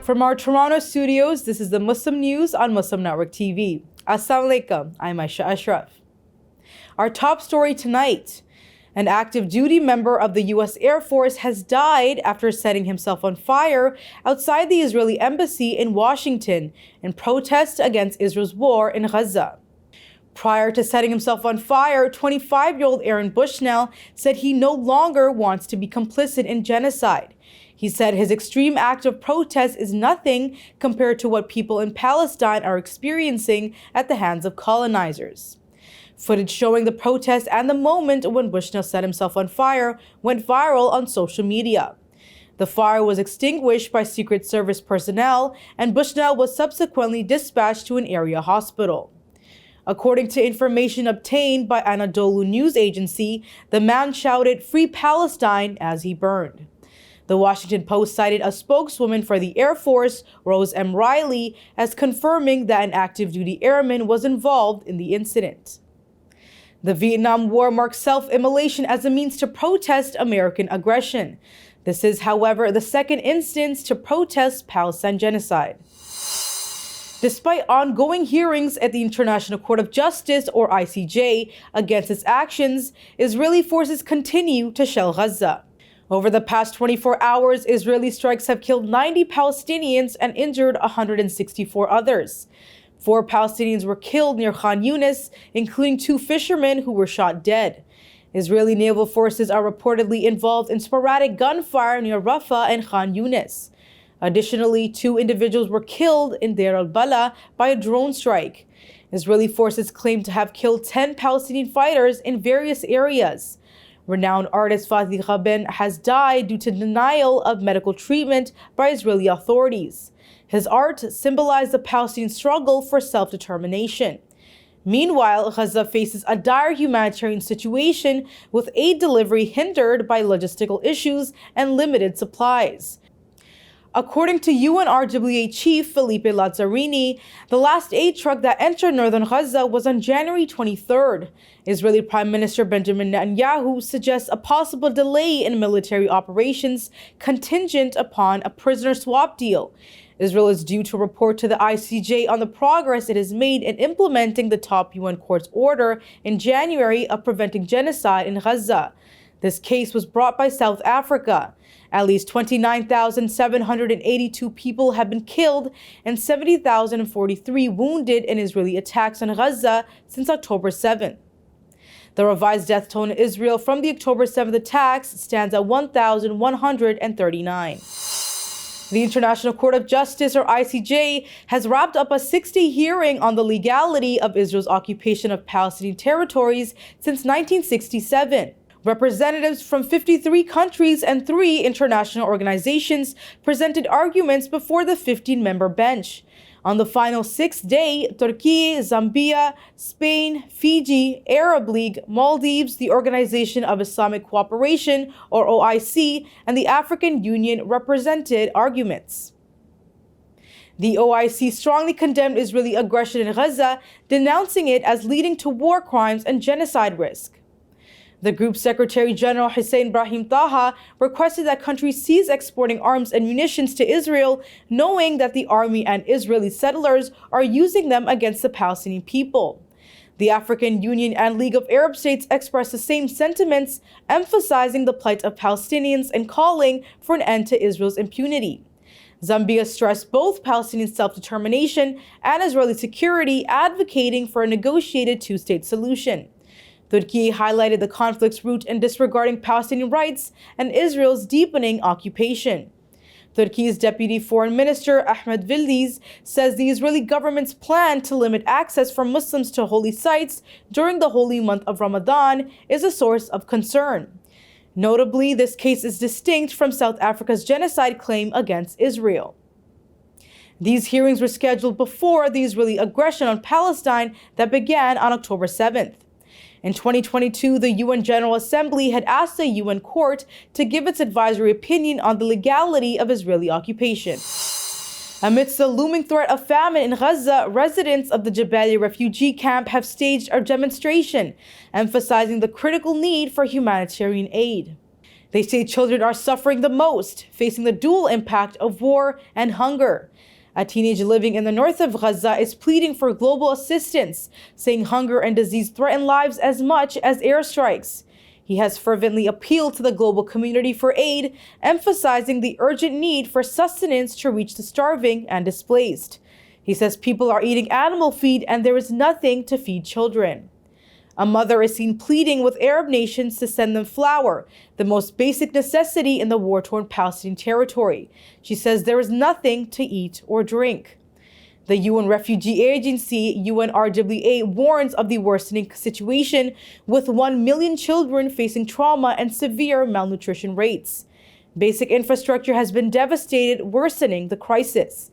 From our Toronto studios, this is the Muslim News on Muslim Network TV. Assalamu alaikum, I'm Aishah Ashraf. Our top story tonight: an active duty member of the U.S. Air Force has died after setting himself on fire outside the Israeli embassy in Washington in protest against Israel's war in Gaza. Prior to setting himself on fire, 25-year-old Aaron Bushnell said he no longer wants to be complicit in genocide. He said his extreme act of protest is nothing compared to what people in Palestine are experiencing at the hands of colonizers. Footage showing the protest and the moment when Bushnell set himself on fire went viral on social media. The fire was extinguished by Secret Service personnel, and Bushnell was subsequently dispatched to an area hospital. According to information obtained by Anadolu news agency, the man shouted "Free Palestine" as he burned. The Washington Post cited a spokeswoman for the Air Force, Rose M. Riley, as confirming that an active duty airman was involved in the incident. The Vietnam War marked self-immolation as a means to protest American aggression. This is, however, the second instance to protest Palestine genocide. Despite ongoing hearings at the International Court of Justice, or ICJ, against its actions, Israeli forces continue to shell Gaza. Over the past 24 hours, Israeli strikes have killed 90 Palestinians and injured 164 others. 4 Palestinians were killed near Khan Yunis, including 2 fishermen who were shot dead. Israeli naval forces are reportedly involved in sporadic gunfire near Rafah and Khan Yunis. Additionally, 2 individuals were killed in Deir al-Bala by a drone strike. Israeli forces claim to have killed 10 Palestinian fighters in various areas. Renowned artist Fatih Rabin has died due to denial of medical treatment by Israeli authorities. His art symbolized the Palestinian struggle for self-determination. Meanwhile, Gaza faces a dire humanitarian situation with aid delivery hindered by logistical issues and limited supplies. According to UNRWA Chief Felipe Lazzarini, the last aid truck that entered northern Gaza was on January 23rd. Israeli Prime Minister Benjamin Netanyahu suggests a possible delay in military operations contingent upon a prisoner swap deal. Israel is due to report to the ICJ on the progress it has made in implementing the top UN court's order in January of preventing genocide in Gaza. This case was brought by South Africa. At least 29,782 people have been killed and 70,043 wounded in Israeli attacks on Gaza since October 7th. The revised death toll in Israel from the October 7th attacks stands at 1,139. The International Court of Justice, or ICJ, has wrapped up a 60 hearing on the legality of Israel's occupation of Palestinian territories since 1967. Representatives from 53 countries and 3 international organizations presented arguments before the 15-member bench. On the final 6th day, Turkey, Zambia, Spain, Fiji, Arab League, Maldives, the Organization of Islamic Cooperation, or OIC, and the African Union represented arguments. The OIC strongly condemned Israeli aggression in Gaza, denouncing it as leading to war crimes and genocide risk. The group's Secretary General Hussein Brahim Taha requested that countries cease exporting arms and munitions to Israel, knowing that the army and Israeli settlers are using them against the Palestinian people. The African Union and League of Arab States expressed the same sentiments, emphasizing the plight of Palestinians and calling for an end to Israel's impunity. Zambia stressed both Palestinian self-determination and Israeli security, advocating for a negotiated 2-state solution. Turkey highlighted the conflict's root in disregarding Palestinian rights and Israel's deepening occupation. Turkey's Deputy Foreign Minister Ahmet Yildiz says the Israeli government's plan to limit access for Muslims to holy sites during the holy month of Ramadan is a source of concern. Notably, this case is distinct from South Africa's genocide claim against Israel. These hearings were scheduled before the Israeli aggression on Palestine that began on October 7th. In 2022, the UN General Assembly had asked the UN Court to give its advisory opinion on the legality of Israeli occupation. Amidst the looming threat of famine in Gaza, residents of the Jabalia refugee camp have staged a demonstration, emphasizing the critical need for humanitarian aid. They say children are suffering the most, facing the dual impact of war and hunger. A teenager living in the north of Gaza is pleading for global assistance, saying hunger and disease threaten lives as much as airstrikes. He has fervently appealed to the global community for aid, emphasizing the urgent need for sustenance to reach the starving and displaced. He says people are eating animal feed and there is nothing to feed children. A mother is seen pleading with Arab nations to send them flour, the most basic necessity in the war-torn Palestinian territory. She says there is nothing to eat or drink. The UN Refugee Agency, UNRWA, warns of the worsening situation, with 1 million children facing trauma and severe malnutrition rates. Basic infrastructure has been devastated, worsening the crisis.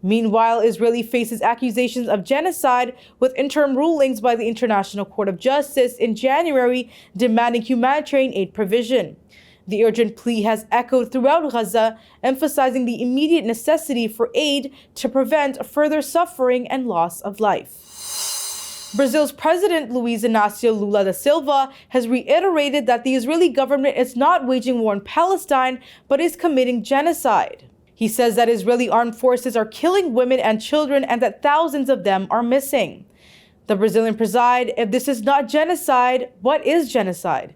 Meanwhile, Israel faces accusations of genocide, with interim rulings by the International Court of Justice in January demanding humanitarian aid provision. The urgent plea has echoed throughout Gaza, emphasizing the immediate necessity for aid to prevent further suffering and loss of life. Brazil's President Luiz Inácio Lula da Silva has reiterated that the Israeli government is not waging war in Palestine, but is committing genocide. He says that Israeli armed forces are killing women and children and that thousands of them are missing. The Brazilian preside, if this is not genocide, what is genocide?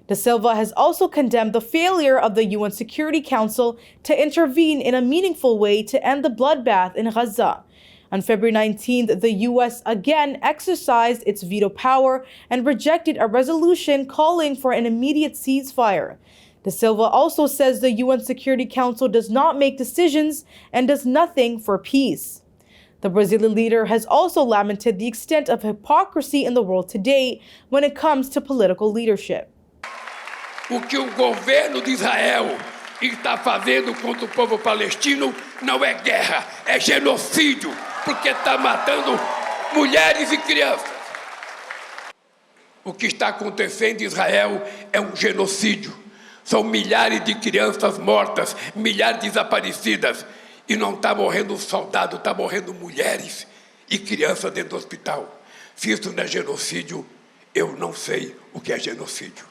Da Silva has also condemned the failure of the UN Security Council to intervene in a meaningful way to end the bloodbath in Gaza. On February 19th, the U.S. again exercised its veto power and rejected a resolution calling for an immediate ceasefire. Da Silva also says the UN Security Council does not make decisions and does nothing for peace. The Brazilian leader has also lamented the extent of hypocrisy in the world today when it comes to political leadership. O que o governo de Israel está fazendo contra o povo palestino não é guerra, é genocídio, porque está matando mulheres e crianças. O que está acontecendo em Israel é um genocídio. São milhares de crianças mortas, milhares desaparecidas. E não está morrendo soldado, está morrendo mulheres e crianças dentro do hospital. Se isso não é genocídio, eu não sei o que é genocídio.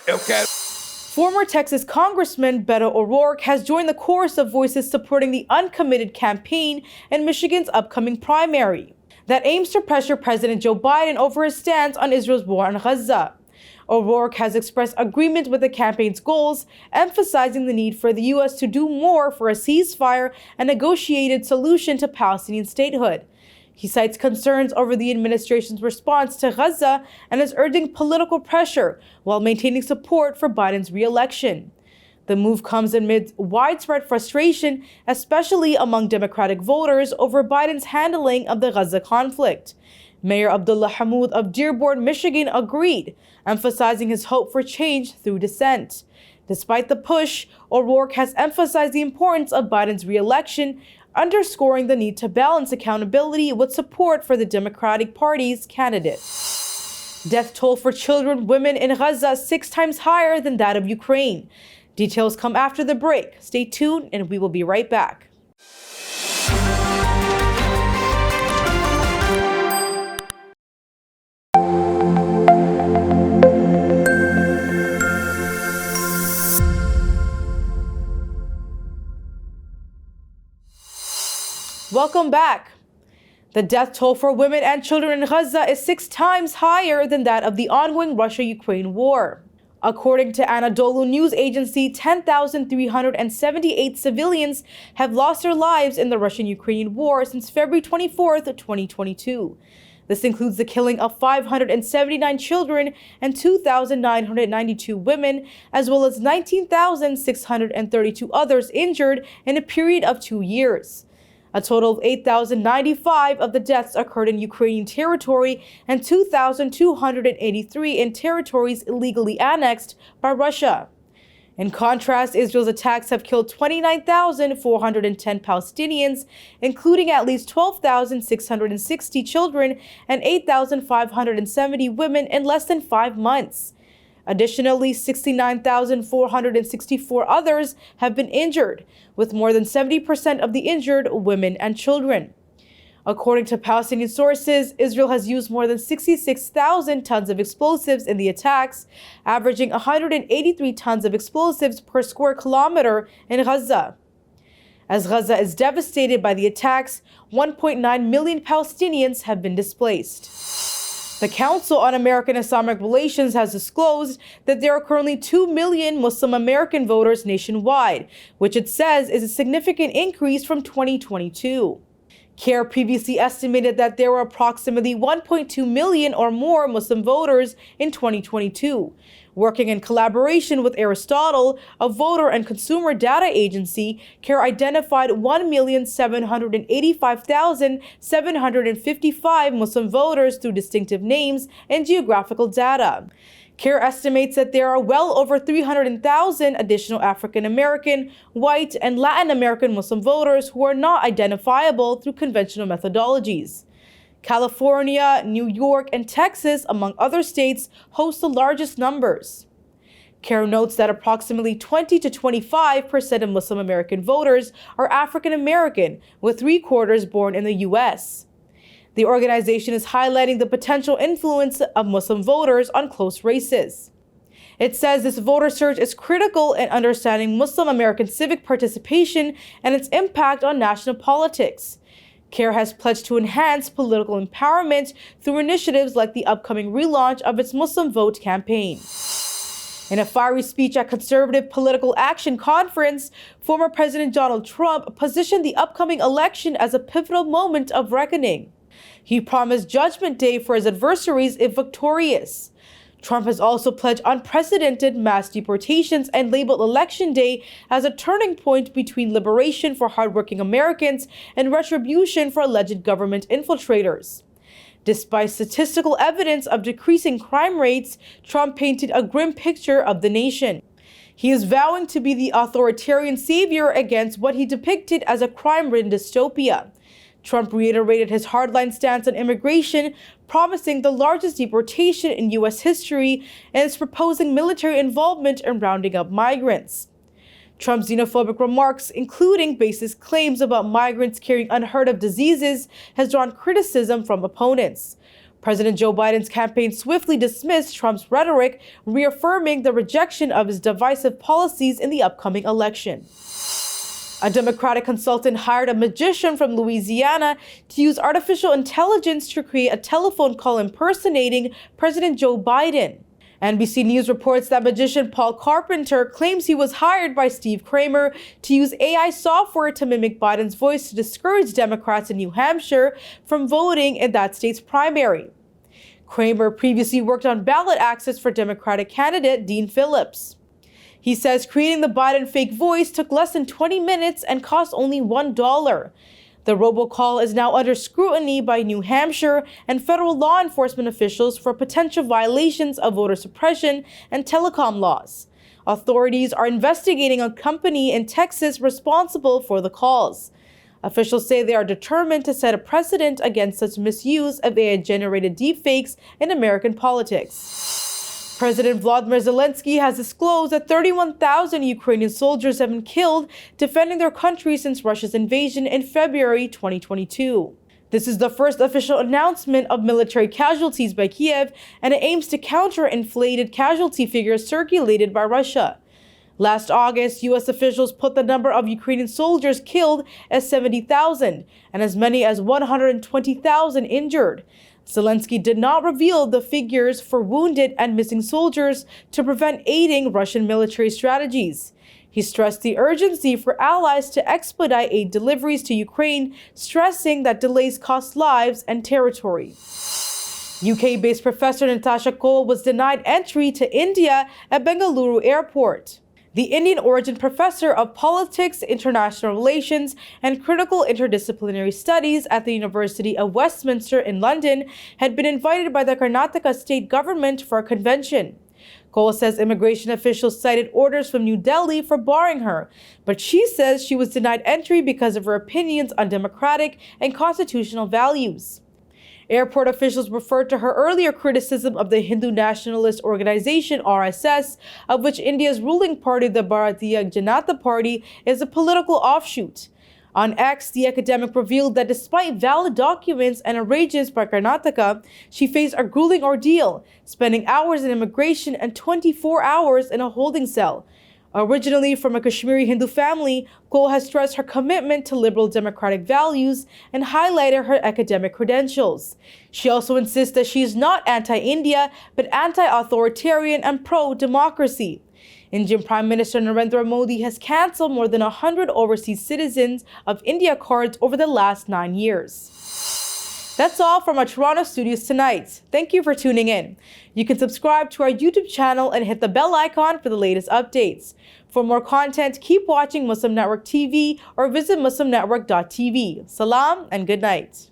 Eu quero... Former Texas Congressman Beto O'Rourke has joined the chorus of voices supporting the Uncommitted campaign in Michigan's upcoming primary that aims to pressure President Joe Biden over his stance on Israel's war on Gaza. O'Rourke has expressed agreement with the campaign's goals, emphasizing the need for the U.S. to do more for a ceasefire and negotiated solution to Palestinian statehood. He cites concerns over the administration's response to Gaza and is urging political pressure while maintaining support for Biden's re-election. The move comes amid widespread frustration, especially among Democratic voters, over Biden's handling of the Gaza conflict. Mayor Abdullah Hammoud of Dearborn, Michigan, agreed, emphasizing his hope for change through dissent. Despite the push, O'Rourke has emphasized the importance of Biden's re-election, underscoring the need to balance accountability with support for the Democratic Party's candidate. Death toll for children, women in Gaza 6 times higher than that of Ukraine. Details come after the break. Stay tuned and we will be right back. Welcome back. The death toll for women and children in Gaza is 6 times higher than that of the ongoing Russia-Ukraine war. According to Anadolu news agency, 10,378 civilians have lost their lives in the Russian-Ukrainian war since February 24th, 2022. This includes the killing of 579 children and 2,992 women, as well as 19,632 others injured in a period of 2 years. A total of 8,095 of the deaths occurred in Ukrainian territory and 2,283 in territories illegally annexed by Russia. In contrast, Israel's attacks have killed 29,410 Palestinians, including at least 12,660 children and 8,570 women in less than 5 months. Additionally, 69,464 others have been injured, with more than 70% of the injured women and children. According to Palestinian sources, Israel has used more than 66,000 tons of explosives in the attacks, averaging 183 tons of explosives per square kilometer in Gaza. As Gaza is devastated by the attacks, 1.9 million Palestinians have been displaced. The Council on American-Islamic Relations has disclosed that there are currently 2 million Muslim American voters nationwide, which it says is a significant increase from 2022. CARE previously estimated that there were approximately 1.2 million or more Muslim voters in 2022. Working in collaboration with Aristotle, a voter and consumer data agency, CARE identified 1,785,755 Muslim voters through distinctive names and geographical data. CARE estimates that there are well over 300,000 additional African American, white, and Latin American Muslim voters who are not identifiable through conventional methodologies. California, New York, and Texas, among other states, host the largest numbers. CARE notes that approximately 20 to 25% of Muslim American voters are African American, with 3/4 born in the U.S. The organization is highlighting the potential influence of Muslim voters on close races. It says this voter surge is critical in understanding Muslim American civic participation and its impact on national politics. CARE has pledged to enhance political empowerment through initiatives like the upcoming relaunch of its Muslim Vote campaign. In a fiery speech at Conservative Political Action Conference, former President Donald Trump positioned the upcoming election as a pivotal moment of reckoning. He promised Judgment Day for his adversaries if victorious. Trump has also pledged unprecedented mass deportations and labeled Election Day as a turning point between liberation for hardworking Americans and retribution for alleged government infiltrators. Despite statistical evidence of decreasing crime rates, Trump painted a grim picture of the nation. He is vowing to be the authoritarian savior against what he depicted as a crime-ridden dystopia. Trump reiterated his hardline stance on immigration, promising the largest deportation in U.S. history, and is proposing military involvement in rounding up migrants. Trump's xenophobic remarks, including baseless claims about migrants carrying unheard of diseases, has drawn criticism from opponents. President Joe Biden's campaign swiftly dismissed Trump's rhetoric, reaffirming the rejection of his divisive policies in the upcoming election. A Democratic consultant hired a magician from Louisiana to use artificial intelligence to create a telephone call impersonating President Joe Biden. NBC News reports that magician Paul Carpenter claims he was hired by Steve Kramer to use AI software to mimic Biden's voice to discourage Democrats in New Hampshire from voting in that state's primary. Kramer previously worked on ballot access for Democratic candidate Dean Phillips. He says creating the Biden fake voice took less than 20 minutes and cost only $1. The robocall is now under scrutiny by New Hampshire and federal law enforcement officials for potential violations of voter suppression and telecom laws. Authorities are investigating a company in Texas responsible for the calls. Officials say they are determined to set a precedent against such misuse of AI-generated deepfakes in American politics. President Volodymyr Zelensky has disclosed that 31,000 Ukrainian soldiers have been killed defending their country since Russia's invasion in February 2022. This is the first official announcement of military casualties by Kiev, and it aims to counter inflated casualty figures circulated by Russia. Last August, U.S. officials put the number of Ukrainian soldiers killed as 70,000 and as many as 120,000 injured. Zelensky did not reveal the figures for wounded and missing soldiers to prevent aiding Russian military strategies. He stressed the urgency for allies to expedite aid deliveries to Ukraine, stressing that delays cost lives and territory. UK-based professor Natasha Cole was denied entry to India at Bengaluru airport. The Indian-origin professor of politics, international relations, and critical interdisciplinary studies at the University of Westminster in London had been invited by the Karnataka state government for a convention. Cole says immigration officials cited orders from New Delhi for barring her, but she says she was denied entry because of her opinions on democratic and constitutional values. Airport officials referred to her earlier criticism of the Hindu nationalist organization RSS, of which India's ruling party, the Bharatiya Janata Party, is a political offshoot. On X, the academic revealed that despite valid documents and arrangements by Karnataka, she faced a grueling ordeal, spending hours in immigration and 24 hours in a holding cell. Originally from a Kashmiri Hindu family, Kaur has stressed her commitment to liberal democratic values and highlighted her academic credentials. She also insists that she is not anti-India, but anti-authoritarian and pro-democracy. Indian Prime Minister Narendra Modi has cancelled more than 100 overseas citizens of India cards over the last 9 years. That's all from our Toronto studios tonight. Thank you for tuning in. You can subscribe to our YouTube channel and hit the bell icon for the latest updates. For more content, keep watching Muslim Network TV or visit muslimnetwork.tv. Salam and good night.